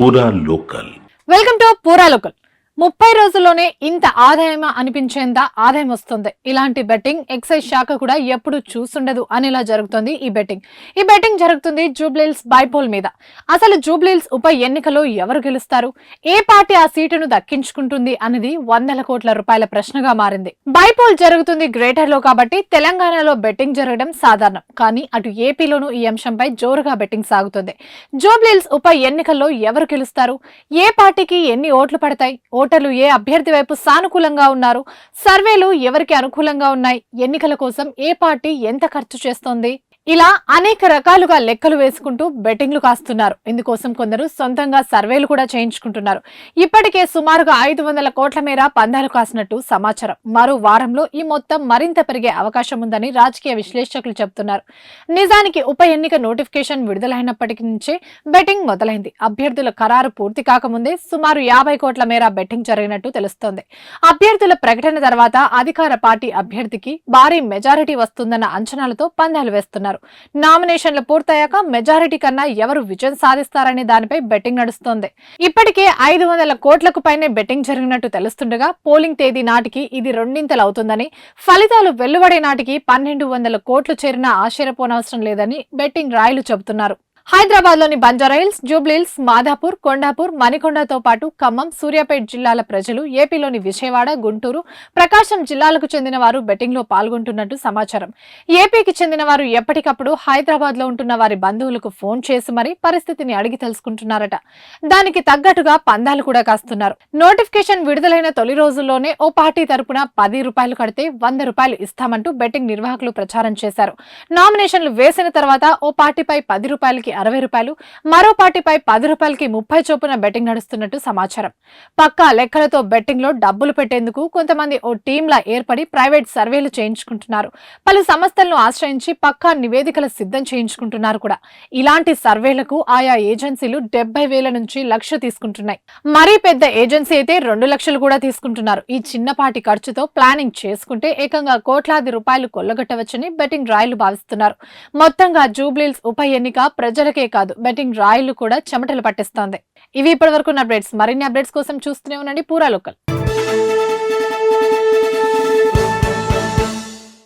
పూరా local. Welcome to పూరా local. 30 రోజుల్లోనే ఇంత ఆదాయమా అనిపించేంత ఆదాయం వస్తుంది. ఇలాంటి బెట్టింగ్ ఎక్సైజ్ శాఖ కూడా ఎప్పుడు చూసుండదు అనేలా జరుగుతుంది ఈ బెట్టింగ్ జరుగుతుంది జూబ్లీహిల్స్ బైపోల్ మీద. అసలు జూబ్లీహిల్స్ ఉప ఎన్నికలో ఎవరు గెలుస్తారు, ఏ పార్టీ ఆ సీటును దక్కించుకుంటుంది అనేది వందల కోట్ల రూపాయల ప్రశ్నగా మారింది. బైపోల్ జరుగుతుంది గ్రేటర్ లో కాబట్టి తెలంగాణలో బెట్టింగ్ జరగడం సాధారణం. కానీ అటు ఏపీలోనూ ఈ అంశంపై జోరుగా బెట్టింగ్ సాగుతుంది. జూబ్లీహిల్స్ ఉప ఎన్నికల్లో ఎవరు గెలుస్తారు, ఏ పార్టీకి ఎన్ని ఓట్లు పడతాయి, ఓటర్లు ఏ అభ్యర్థి వైపు సానుకూలంగా ఉన్నారు, సర్వేలు ఎవరికి అనుకూలంగా ఉన్నాయి, ఎన్నికల కోసం ఏ పార్టీ ఎంత ఖర్చు చేస్తోంది, ఇలా అనేక రకాలుగా లెక్కలు వేసుకుంటూ బెట్టింగ్లు కాస్తున్నారు. ఇందుకోసం కొందరు సొంతంగా సర్వేలు కూడా చేయించుకుంటున్నారు. ఇప్పటికే సుమారుగా 500 కోట్ల మేర పందాలు కాసినట్టు సమాచారం. మరో వారంలో ఈ మొత్తం మరింత పెరిగే అవకాశం ఉందని రాజకీయ విశ్లేషకులు చెబుతున్నారు. నిజానికి ఉప ఎన్నిక నోటిఫికేషన్ విడుదలైనప్పటి నుంచే బెట్టింగ్ మొదలైంది. అభ్యర్థుల ఖరారు పూర్తి కాకముందే సుమారు 50 కోట్ల మేర బెట్టింగ్ జరిగినట్టు తెలుస్తోంది. అభ్యర్థుల ప్రకటన తర్వాత అధికార పార్టీ అభ్యర్థికి భారీ మెజారిటీ వస్తుందన్న అంచనాలతో పందాలు వేస్తున్నారు. నామినేషన్లు పూర్తయ్యాక మెజారిటీ కన్నా ఎవరు విజయం సాధిస్తారనే దానిపై బెట్టింగ్ నడుస్తోంది. ఇప్పటికే 500 కోట్లకు పైనే బెట్టింగ్ జరిగినట్టు తెలుస్తుండగా పోలింగ్ తేదీ నాటికి ఇది రెండింతలు అవుతుందని, ఫలితాలు వెలువడే నాటికి 1200 కోట్లు చేరినా ఆశ్చర్యపోనవసరం లేదని బెట్టింగ్ రాయులు చెబుతున్నారు. హైదరాబాద్ లోని బంజారాహిల్స్, జూబ్లీహిల్స్, మాదాపూర్, కొండాపూర్, మణికొండతో పాటు ఖమ్మం, సూర్యాపేట జిల్లాల ప్రజలు, ఏపీలోని విజయవాడ, గుంటూరు, ప్రకాశం జిల్లాలకు చెందిన వారు బెట్టింగ్ లో పాల్గొంటున్నట్టు సమాచారం. ఏపీకి చెందిన వారు ఎప్పటికప్పుడు హైదరాబాద్ లో ఉంటున్న వారి బంధువులకు ఫోన్ చేసి మరీ పరిస్థితిని అడిగి తెలుసుకుంటున్నారట. దానికి తగ్గట్టుగా పందాలు కూడా కాస్తున్నారు. నోటిఫికేషన్ విడుదలైన తొలి రోజుల్లోనే ఓ పార్టీ తరపున 10 రూపాయలు కడితే 100 రూపాయలు ఇస్తామంటూ బెట్టింగ్ నిర్వాహకులు ప్రచారం చేశారు. నామినేషన్లు వేసిన తర్వాత ఓ పార్టీపై 10 రూపాయలకి 60 రూపాయలు, మరో పార్టీపై 10 రూపాయలకి 30 చొప్పున బెట్టింగ్ నడుస్తున్నట్టు సమాచారం. పక్కా లెక్కలతో బెట్టింగ్ లో డబ్బులు పెట్టేందుకు కొంతమంది ఓ టీంలా ఏర్పడి ప్రైవేట్ సర్వేలు చేయించుకుంటున్నారు. పలు సంస్థలను ఆశ్రయించి పక్కా నివేదికలు సిద్ధం చేయించుకుంటున్నారు కూడా. ఇలాంటి సర్వేలకు ఆయా ఏజెన్సీలు 70,000 నుంచి 1,00,000 తీసుకుంటున్నాయి. మరీ పెద్ద ఏజెన్సీ అయితే 2 లక్షలు కూడా తీసుకుంటున్నారు. ఈ చిన్నపాటి ఖర్చుతో ప్లానింగ్ చేసుకుంటే ఏకంగా కోట్లాది రూపాయలు కొల్లగొట్టవచ్చని బెట్టింగ్ రాయలు భావిస్తున్నారు. మొత్తంగా జూబ్లీహిల్స్ ఉప ఎన్నిక ప్రజలకే కాదు బెట్టింగ్ రాయలు కూడా చెమటలు పట్టిస్తోంది. ఇవి ఇప్పటివరకు అప్డేట్స్. మరిన్ని అప్డేట్స్ కోసం చూస్తూనే ఉండండి పూరా లోకల్.